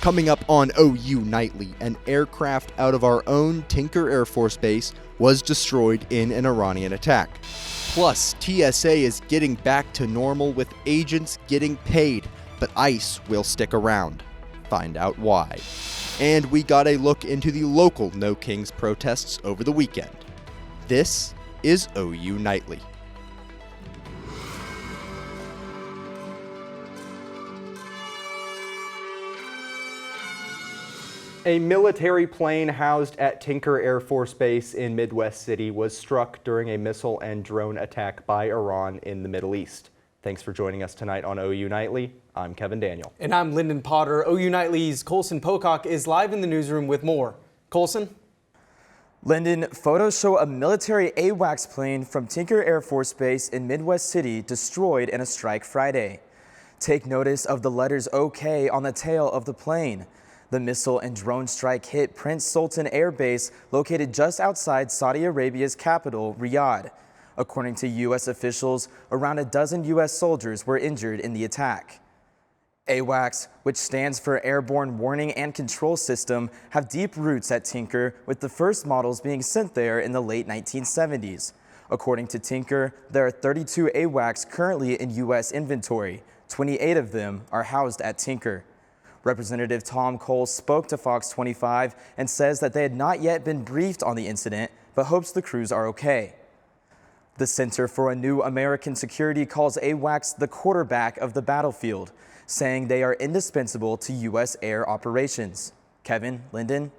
Coming up on OU Nightly, an aircraft out of our own Tinker Air Force Base was destroyed in an Iranian attack. Plus, TSA is getting back to normal with agents getting paid, but ICE will stick around. Find out why. And we got a look into the local No Kings protests over the weekend. This is OU Nightly. A military plane housed at Tinker Air Force Base in Midwest City was struck during a missile and drone attack by Iran in the Middle East. Thanks for joining us tonight on OU Nightly. I'm Kevin Daniel. And I'm Lyndon Potter. OU Nightly's Colson Pocock is live in the newsroom with more. Colson? Lyndon, photos show a military AWACS plane from Tinker Air Force Base in Midwest City destroyed in a strike Friday. Take notice of the letters OK on the tail of the plane. The missile and drone strike hit Prince Sultan Air Base, located just outside Saudi Arabia's capital, Riyadh. According to U.S. officials, around a dozen U.S. soldiers were injured in the attack. AWACS, which stands for Airborne Warning and Control System, have deep roots at Tinker, with the first models being sent there in the late 1970s. According to Tinker, there are 32 AWACS currently in U.S. inventory. 28 of them are housed at Tinker. Representative Tom Cole spoke to Fox 25 and says that they had not yet been briefed on the incident, but hopes the crews are okay. The Center for a New American Security calls AWACS the quarterback of the battlefield, saying they are indispensable to U.S. air operations. Kevin, Lyndon?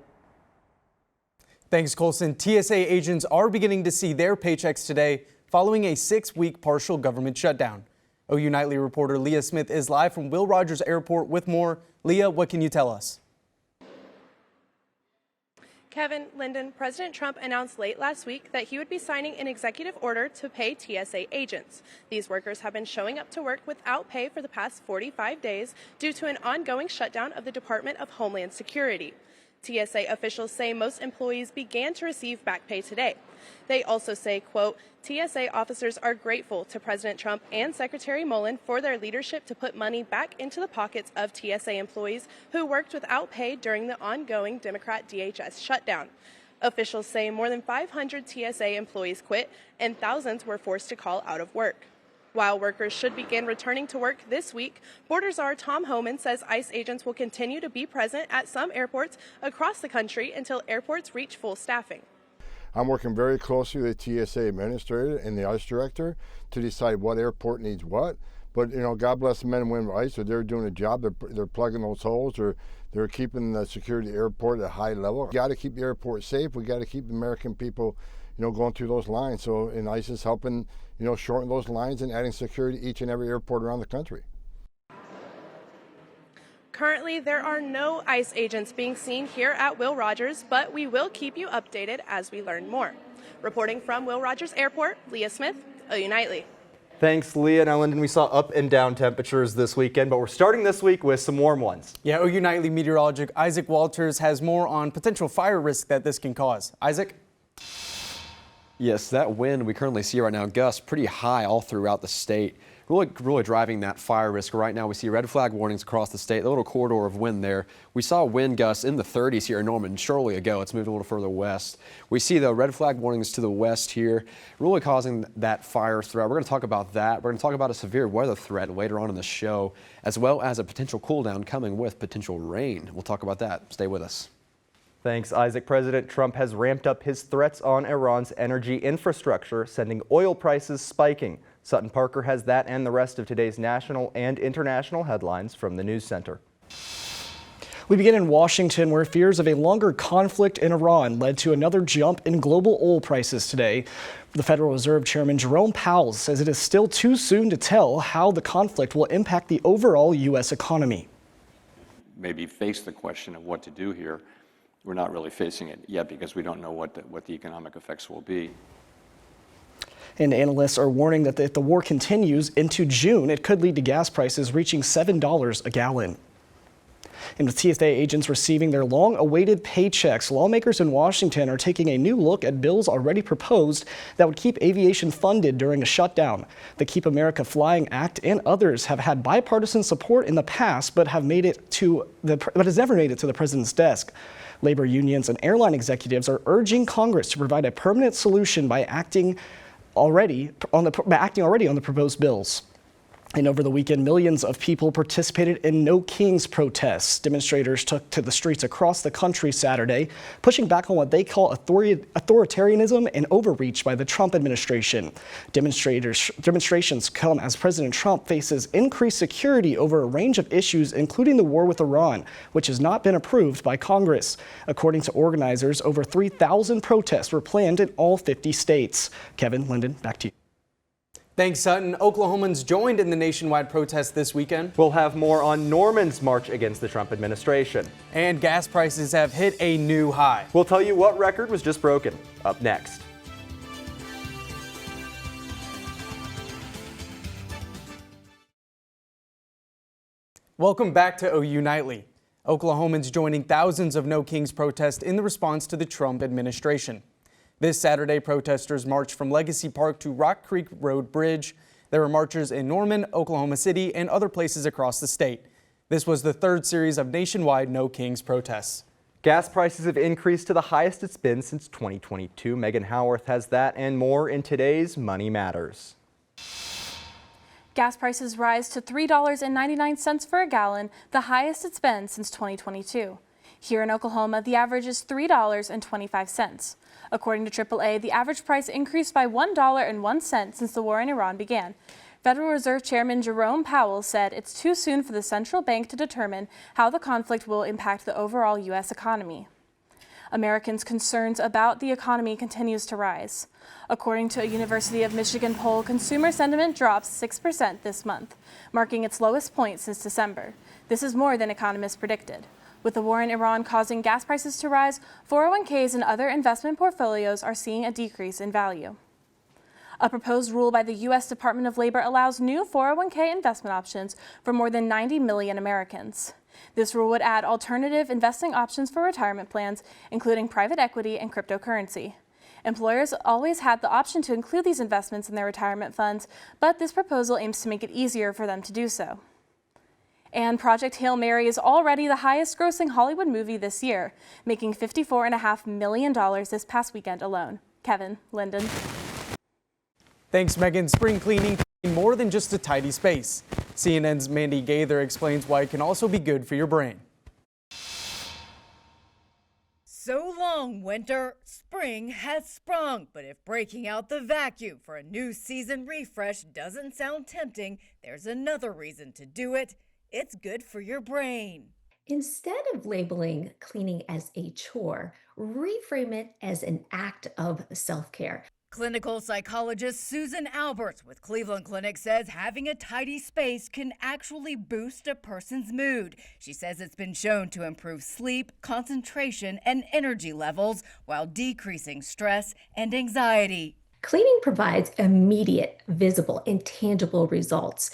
Thanks, Colson. TSA agents are beginning to see their paychecks today following a 6-week partial government shutdown. OU Nightly reporter Leah Smith is live from Will Rogers Airport with more. Leah, what can you tell us? Kevin, Lyndon, President Trump announced late last week that he would be signing an executive order to pay TSA agents. These workers have been showing up to work without pay for the past 45 days due to an ongoing shutdown of the Department of Homeland Security. TSA officials say most employees began to receive back pay today. They also say, quote, TSA officers are grateful to President Trump and Secretary Mullen for their leadership to put money back into the pockets of TSA employees who worked without pay during the ongoing Democrat DHS shutdown. Officials say more than 500 TSA employees quit and thousands were forced to call out of work. While workers should begin returning to work this week, Border Czar Tom Homan says ICE agents will continue to be present at some airports across the country until airports reach full staffing. I'm working very closely with the TSA administrator and the ICE director to decide what airport needs what. But, you know, God bless the men and women of ICE. They're doing a job. They're plugging those holes. They're keeping the security of the airport at a high level. We got to keep the airport safe. We got to keep the American people, you know, going through those lines. So, and ICE is helping, you know, shorten those lines and adding security to each and every airport around the country. Currently, there are no ICE agents being seen here at Will Rogers, but we will keep you updated as we learn more. Reporting from Will Rogers Airport, Leah Smith, OU Nightly. Thanks, Leah. Now, Lyndon, we saw up and down temperatures this weekend, but we're starting this week with some warm ones. Yeah, OU Nightly meteorologist Isaac Walters has more on potential fire risk that this can cause. Isaac? Yes, that wind we currently see right now, gusts pretty high all throughout the state. Really driving that fire risk. Right now we see red flag warnings across the state, the little corridor of wind there. We saw wind gusts in the 30s here in Norman shortly ago. It's moved a little further west. We see the red flag warnings to the west here, really causing that fire threat. We're going to talk about that. We're going to talk about a severe weather threat later on in the show, as well as a potential cool down coming with potential rain. We'll talk about that. Stay with us. Thanks, Isaac. President Trump has ramped up his threats on Iran's energy infrastructure, sending oil prices spiking. Sutton Parker has that and the rest of today's national and international headlines from the News Center. We begin in Washington, where fears of a longer conflict in Iran led to another jump in global oil prices today. The Federal Reserve Chairman Jerome Powell says it is still too soon to tell how the conflict will impact the overall U.S. economy. Maybe face the question of what to do here. We're not really facing it yet because we don't know what the economic effects will be. And analysts are warning that if the war continues into June, it could lead to gas prices reaching $7 a gallon. And with TSA agents receiving their long-awaited paychecks, lawmakers in Washington are taking a new look at bills already proposed that would keep aviation funded during a shutdown. The Keep America Flying Act and others have had bipartisan support in the past, but has never made it to the president's desk. Labor unions and airline executives are urging Congress to provide a permanent solution by acting already on the proposed bills. And over the weekend, millions of people participated in No Kings protests. Demonstrators took to the streets across the country Saturday, pushing back on what they call authoritarianism and overreach by the Trump administration. Demonstrations come as President Trump faces increased security over a range of issues, including the war with Iran, which has not been approved by Congress. According to organizers, over 3,000 protests were planned in all 50 states. Kevin, Lyndon, back to you. Thanks, Sutton. Oklahomans joined in the nationwide protest this weekend. We'll have more on Norman's march against the Trump administration. And gas prices have hit a new high. We'll tell you what record was just broken. Up next. Welcome back to OU Nightly. Oklahomans joining thousands of No Kings protests in the response to the Trump administration. This Saturday, protesters marched from Legacy Park to Rock Creek Road Bridge. There were marchers in Norman, Oklahoma City, and other places across the state. This was the third series of nationwide No Kings protests. Gas prices have increased to the highest it's been since 2022. Megan Howarth has that and more in today's Money Matters. Gas prices rise to $3.99 for a gallon, the highest it's been since 2022. Here in Oklahoma, the average is $3.25. According to AAA, the average price increased by $1.01 since the war in Iran began. Federal Reserve Chairman Jerome Powell said it's too soon for the central bank to determine how the conflict will impact the overall U.S. economy. Americans' concerns about the economy continues to rise. According to a University of Michigan poll, consumer sentiment drops 6% this month, marking its lowest point since December. This is more than economists predicted. With the war in Iran causing gas prices to rise, 401ks and other investment portfolios are seeing a decrease in value. A proposed rule by the U.S. Department of Labor allows new 401k investment options for more than 90 million Americans. This rule would add alternative investing options for retirement plans, including private equity and cryptocurrency. Employers always had the option to include these investments in their retirement funds, but this proposal aims to make it easier for them to do so. And Project Hail Mary is already the highest grossing Hollywood movie this year, making $54.5 million this past weekend alone. Kevin, Lyndon. Thanks, Megan. Spring cleaning can be more than just a tidy space. CNN's Mandy Gaither explains why it can also be good for your brain. So long, winter. Spring has sprung. But if breaking out the vacuum for a new season refresh doesn't sound tempting, there's another reason to do it. It's good for your brain. Instead of labeling cleaning as a chore, reframe it as an act of self-care. Clinical psychologist Susan Alberts with Cleveland Clinic says having a tidy space can actually boost a person's mood. She says it's been shown to improve sleep, concentration, and energy levels while decreasing stress and anxiety. Cleaning provides immediate, visible, and tangible results,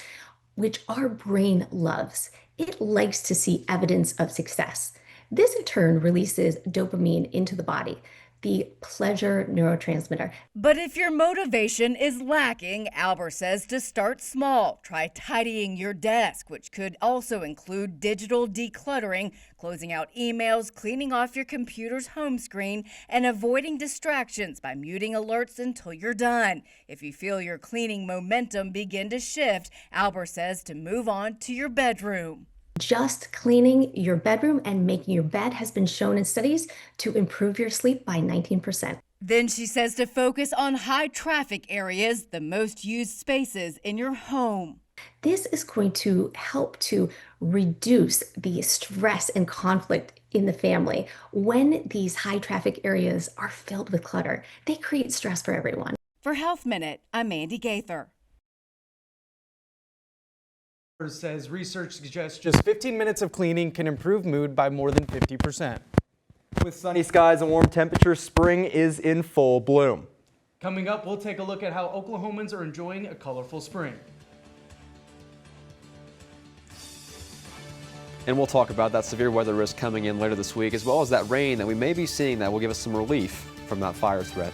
which our brain loves. It likes to see evidence of success. This in turn releases dopamine into the body, the pleasure neurotransmitter. But if your motivation is lacking, Albert says to start small. Try tidying your desk, which could also include digital decluttering, closing out emails, cleaning off your computer's home screen, and avoiding distractions by muting alerts until you're done. If you feel your cleaning momentum begin to shift, Albert says to move on to your bedroom. Just cleaning your bedroom and making your bed has been shown in studies to improve your sleep by 19%. Then she says to focus on high traffic areas, the most used spaces in your home. This is going to help to reduce the stress and conflict in the family. When these high traffic areas are filled with clutter, they create stress for everyone. For Health Minute, I'm Mandy Gaither. Says research suggests just 15 minutes of cleaning can improve mood by more than 50%. With sunny skies and warm temperatures, spring is in full bloom. Coming up, we'll take a look at how Oklahomans are enjoying a colorful spring. And we'll talk about that severe weather risk coming in later this week, as well as that rain that we may be seeing that will give us some relief from that fire threat.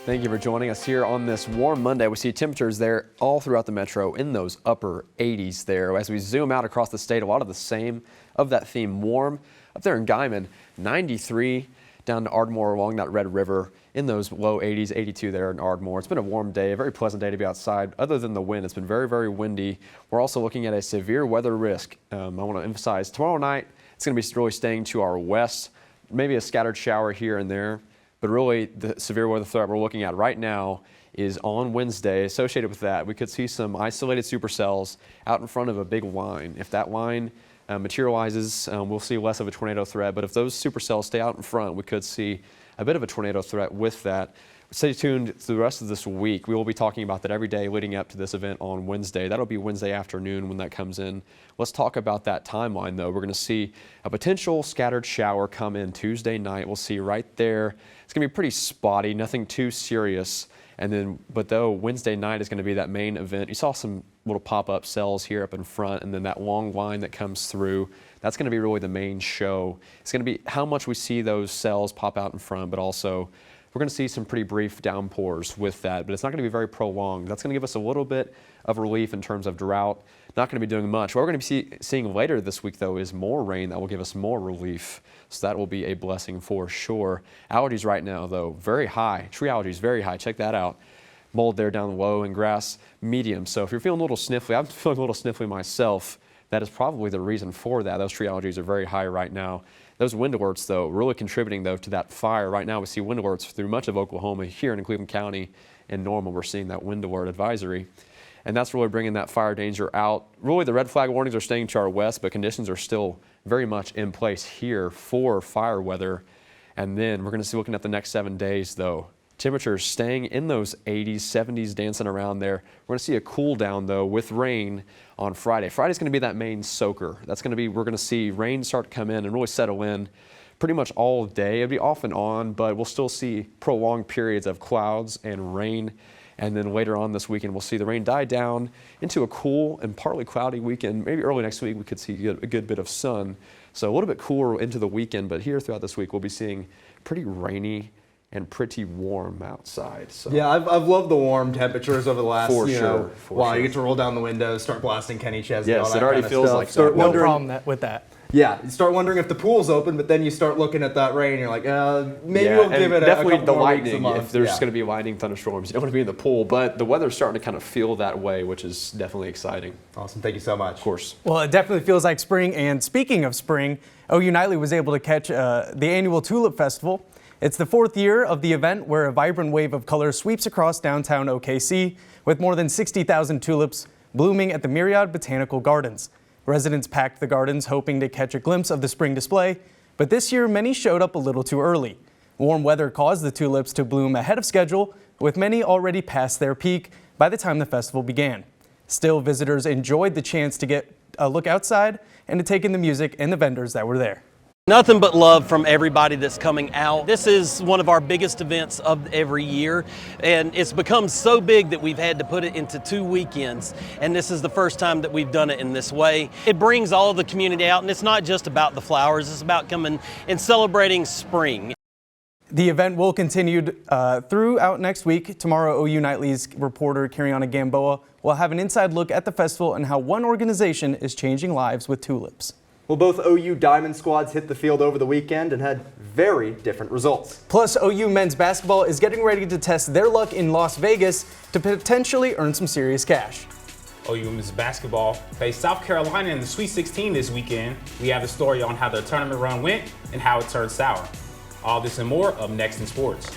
Thank you for joining us here on this warm Monday. We see temperatures there all throughout the metro in those upper 80s there. As we zoom out across the state, a lot of the same of that theme. Warm up there in Guyman, 93 down to Ardmore along that Red River in those low 80s, 82 there in Ardmore. It's been a warm day, a very pleasant day to be outside. Other than the wind, it's been very, very windy. We're also looking at a severe weather risk. I want to emphasize tomorrow night, it's going to be really staying to our west, maybe a scattered shower here and there. But really, the severe weather threat we're looking at right now is on Wednesday. Associated with that, we could see some isolated supercells out in front of a big line. If that line materializes, we'll see less of a tornado threat. But if those supercells stay out in front, we could see a bit of a tornado threat with that. Stay tuned through the rest of this week. We will be talking about that every day leading up to this event on Wednesday. That'll be Wednesday afternoon when that comes in. Let's talk about that timeline, though. We're going to see a potential scattered shower come in Tuesday night. We'll see right there. It's going to be pretty spotty, nothing too serious. And then, but though Wednesday night is going to be that main event. You saw some little pop-up cells here up in front, and then that long line that comes through. That's going to be really the main show. It's going to be how much we see those cells pop out in front, but also we're going to see some pretty brief downpours with that, but it's not going to be very prolonged. That's going to give us a little bit of relief in terms of drought. Not going to be doing much. What we're going to be seeing later this week, though, is more rain that will give us more relief. So that will be a blessing for sure. Allergies right now, though, very high. Tree allergies, very high. Check that out. Mold there down low and grass, medium. So if you're feeling a little sniffly, I'm feeling a little sniffly myself. That is probably the reason for that. Those tree allergies are very high right now. Those wind alerts, though, really contributing, though, to that fire. Right now, we see wind alerts through much of Oklahoma. Here in Cleveland County and Normal, we're seeing that wind alert advisory. And that's really bringing that fire danger out. Really, the red flag warnings are staying to our west, but conditions are still very much in place here for fire weather. And then we're going to see, looking at the next 7 days, though, temperatures staying in those 80s, 70s, dancing around there. We're going to see a cool down, though, with rain on Friday. Friday's going to be that main soaker. That's going to be, we're going to see rain start to come in and really settle in pretty much all day. It'll be off and on, but we'll still see prolonged periods of clouds and rain. And then later on this weekend, we'll see the rain die down into a cool and partly cloudy weekend. Maybe early next week, we could see a good bit of sun. So a little bit cooler into the weekend, but here throughout this week, we'll be seeing pretty rainy and pretty warm outside. So. Yeah, I've loved the warm temperatures over the last, For you sure. You get to roll down the windows, start blasting Kenny Chesney. Yes, all that it already kind of feels stuff. like Start that. No wondering, problem with that. Yeah, you start wondering if the pool's open, but then you start looking at that rain, and you're like, maybe we'll give it a definitely couple the more weeks a lightning. month. If there's going to be lightning, thunderstorms, you don't want to be in the pool. But the weather's starting to kind of feel that way, which is definitely exciting. Awesome, thank you so much. Of course. Well, it definitely feels like spring. And speaking of spring, OU Nightly was able to catch the annual Tulip Festival. It's the 4th year of the event, where a vibrant wave of color sweeps across downtown OKC, with more than 60,000 tulips blooming at the Myriad Botanical Gardens. Residents packed the gardens hoping to catch a glimpse of the spring display, but this year many showed up a little too early. Warm weather caused the tulips to bloom ahead of schedule, with many already past their peak by the time the festival began. Still, visitors enjoyed the chance to get a look outside and to take in the music and the vendors that were there. Nothing but love from everybody that's coming out. This is one of our biggest events of every year, and it's become so big that we've had to put it into 2 weekends, and this is the first time that we've done it in this way. It brings all of the community out, and it's not just about the flowers, it's about coming and celebrating spring. The event will continue throughout next week. Tomorrow, OU Nightly's reporter Kariana Gamboa will have an inside look at the festival and how one organization is changing lives with tulips. Well, both OU Diamond squads hit the field over the weekend and had very different results. Plus, OU men's basketball is getting ready to test their luck in Las Vegas to potentially earn some serious cash. OU men's basketball faced South Carolina in the Sweet 16 this weekend. We have the story on how their tournament run went and how it turned sour. All this and more up next in sports.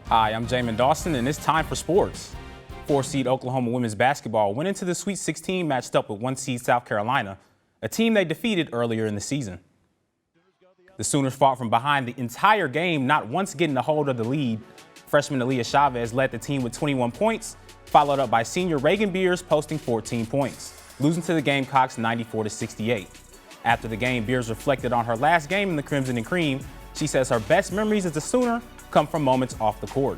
Hi, I'm Jamin Dawson, and it's time for sports. 4-seed Oklahoma women's basketball went into the Sweet 16 matched up with 1-seed South Carolina, a team they defeated earlier in the season. The Sooners fought from behind the entire game, not once getting a hold of the lead. Freshman Aaliyah Chavez led the team with 21 points, followed up by senior Reagan Beers posting 14 points, losing to the Gamecocks 94-68. After the game, Beers reflected on her last game in the Crimson and Cream. She says her best memories as a Sooner come from moments off the court.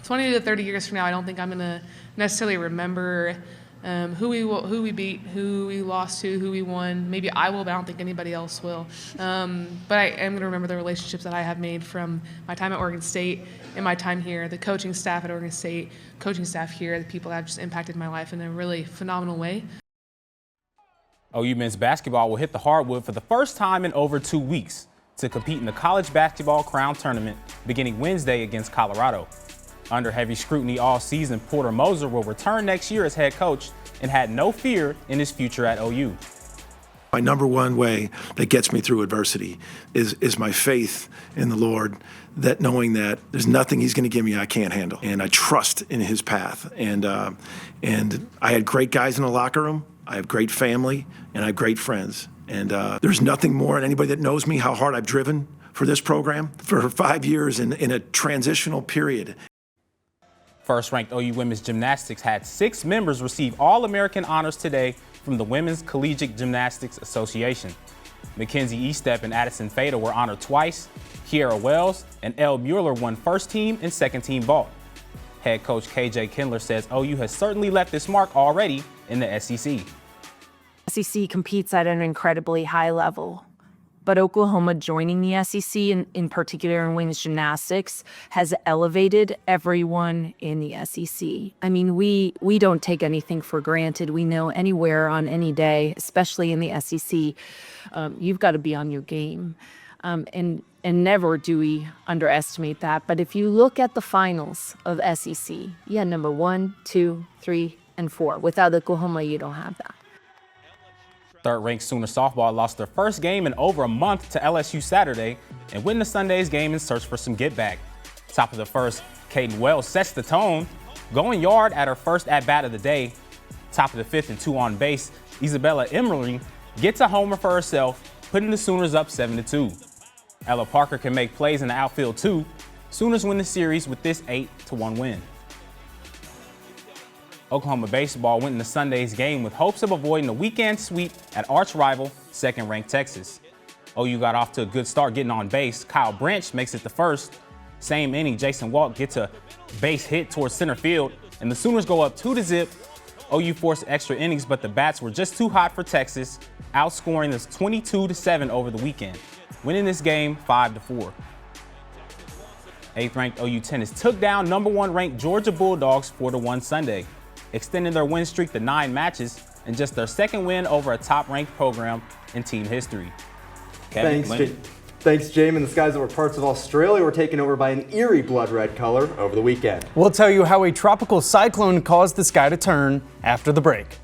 20 to 30 years from now, I don't think I'm going to necessarily remember who we beat, who we lost to, who we won. Maybe I will, but I don't think anybody else will. But I am going to remember the relationships that I have made from my time at Oregon State and my time here, the coaching staff at Oregon State, coaching staff here, the people that have just impacted my life in a really phenomenal way. OU men's basketball will hit the hardwood for the first time in over 2 weeks to compete in the College Basketball Crown Tournament beginning Wednesday against Colorado. Under heavy scrutiny all season, Porter Moser will return next year as head coach and had no fear in his future at OU. My number one way that gets me through adversity is my faith in the Lord, that knowing that there's nothing he's going to give me I can't handle. And I trust in his path. And I had great guys in the locker room. I have great family, and I have great friends. And there's nothing more, and anybody that knows me, how hard I've driven for this program for 5 years in a transitional period. First-ranked OU women's gymnastics had 6 members receive All-American honors today from the Women's Collegiate Gymnastics Association. Mackenzie Eastep and Addison Fada were honored twice. Kiera Wells and Elle Mueller won first-team and second-team vault. Head coach KJ Kindler says OU has certainly left its mark already in the SEC. SEC competes at an incredibly high level, but Oklahoma joining the SEC, in particular in women's gymnastics, has elevated everyone in the SEC. I mean, we don't take anything for granted. We know anywhere on any day, especially in the SEC, you've got to be on your game. And never do we underestimate that. But if you look at the finals of SEC, number 1, 2, 3, and 4. Without Oklahoma, you don't have that. Third-ranked Sooner softball lost their first game in over a month to LSU Saturday and win the Sunday's game in search for some get-back. Top of the first, Caden Wells sets the tone, going yard at her first at-bat of the day. Top of the fifth and 2 on base, Isabella Emery gets a homer for herself, putting the Sooners up 7-2. Ella Parker can make plays in the outfield too. Sooners win the series with this 8-1 win. Oklahoma baseball went into Sunday's game with hopes of avoiding a weekend sweep at arch rival, second-ranked Texas. OU got off to a good start getting on base. Kyle Branch makes it the first. Same inning, Jason Walk gets a base hit towards center field, and the Sooners go up 2-0. OU forced extra innings, but the bats were just too hot for Texas, outscoring us 22-7 over the weekend, winning this game 5-4. 8th-ranked OU tennis took down number 1 ranked Georgia Bulldogs 4-1 Sunday, extending their win streak to 9 matches and just their second win over a top-ranked program in team history. Thanks, Jamin. The skies over parts of Australia were taken over by an eerie blood red color over the weekend. We'll tell you how a tropical cyclone caused the sky to turn after the break.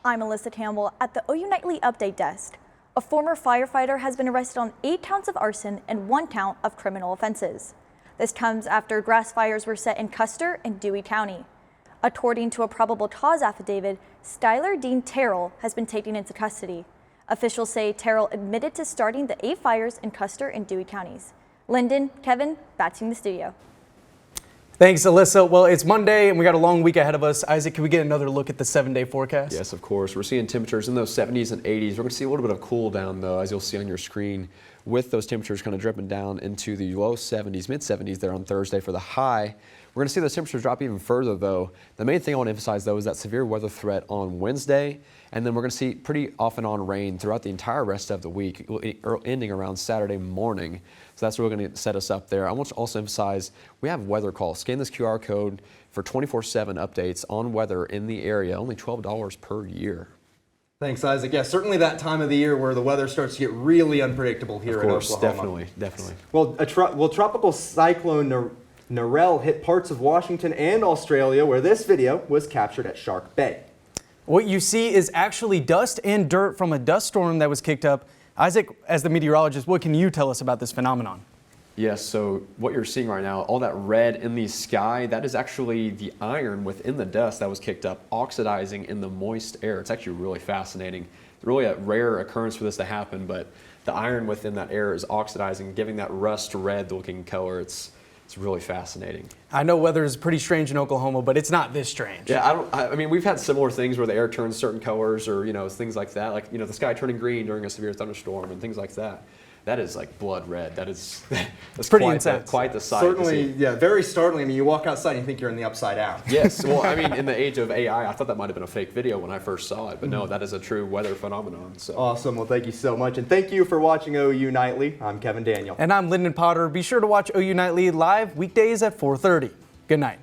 I'm Alyssa Campbell at the OU Nightly Update Desk. A former firefighter has been arrested on 8 counts of arson and 1 count of criminal offenses. This comes after grass fires were set in Custer and Dewey County. According to a probable cause affidavit, Skylar Dean Terrell has been taken into custody. Officials say Terrell admitted to starting the 8 fires in Custer and Dewey counties. Lyndon, Kevin, back to you in the studio. Thanks, Alyssa. Well, it's Monday and we got a long week ahead of us. Isaac, can we get another look at the 7-day forecast? Yes, of course. We're seeing temperatures in those 70s and 80s. We're going to see a little bit of cool down, though, as you'll see on your screen, with those temperatures kind of dripping down into the low 70s, mid 70s there on Thursday for the high. We're going to see those temperatures drop even further, though. The main thing I want to emphasize, though, is that severe weather threat on Wednesday, and then we're going to see pretty off and on rain throughout the entire rest of the week, ending around Saturday morning. So that's really going to set us up there. I want to also emphasize we have weather calls. Scan this QR code for 24/7 updates on weather in the area, only $12 per year. Thanks, Isaac. Yeah, certainly that time of the year where the weather starts to get really unpredictable here in Oklahoma. Definitely. Well, tropical cyclone Narelle hit parts of Washington and Australia, where this video was captured at Shark Bay. What you see is actually dust and dirt from a dust storm that was kicked up. Isaac, as the meteorologist, what can you tell us about this phenomenon? Yes, so what you're seeing right now, all that red in the sky, that is actually the iron within the dust that was kicked up, oxidizing in the moist air. It's actually really fascinating. Really a rare occurrence for this to happen, but the iron within that air is oxidizing, giving that rust red looking color. It's It's really fascinating. I know weather is pretty strange in Oklahoma, but it's not this strange. Yeah, I mean, we've had similar things where the air turns certain colors, or things like that. Like the sky turning green during a severe thunderstorm and things like that. That is like blood red. That's pretty quite intense. Quite the sight. Certainly, yeah, very startling. I mean, you walk outside and you think you're in the upside down. Yes. Well, I mean, in the age of AI, I thought that might have been a fake video when I first saw it, but no, that is a true weather phenomenon. So. Awesome. Well, thank you so much, and thank you for watching OU Nightly. I'm Kevin Daniel. And I'm Lyndon Potter. Be sure to watch OU Nightly live weekdays at 4:30. Good night.